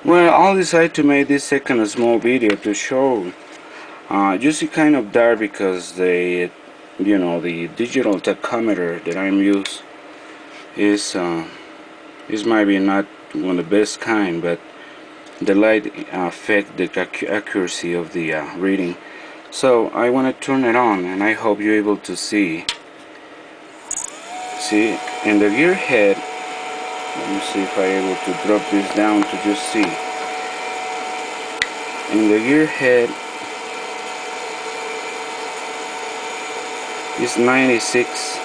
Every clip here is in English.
Well, I'll decide to make this second small video to show. You see kind of dark because the the digital tachometer that I'm using is maybe not one of the best kind, but the light affect the accuracy of the reading. So I want to turn it on, and I hope you're able to see. See, in the gear head. Let me see if I'm able to drop this down to just see. In the gear head is 96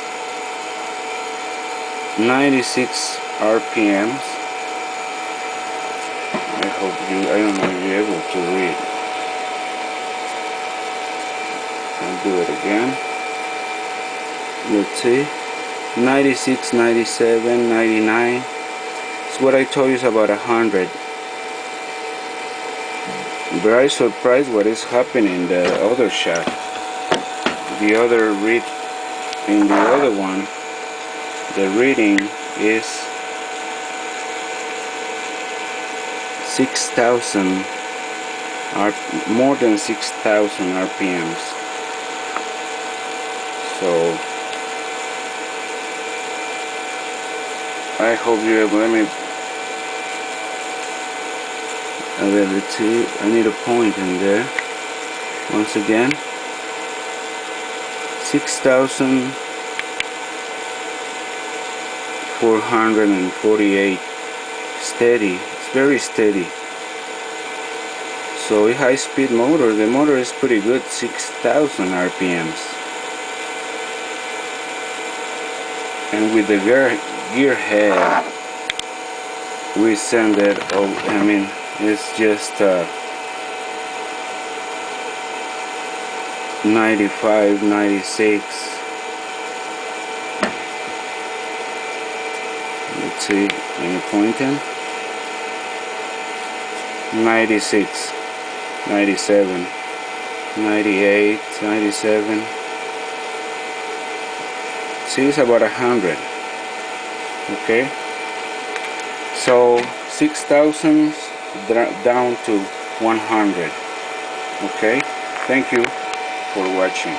RPMs. I don't know if you're able to read. I'll do it again. Let's see. 96, 97, 99. It's what I told you is about 100. Very surprised what is happening in the other shot. The other read in the other one, the reading is 6,000 more than 6,000 RPMs. So I hope you're able. Let's see. I need a point in there. Once again, 6,448 steady. It's very steady. So a high-speed motor. The motor is pretty good. 6,000 RPMs. And with the gear head, we send it. It's just 95, 96. Let's see, any pointing? 96, 97, 98, 97. See, it's about 100. Okay, so 6,000 down to 100. Okay, thank you for watching.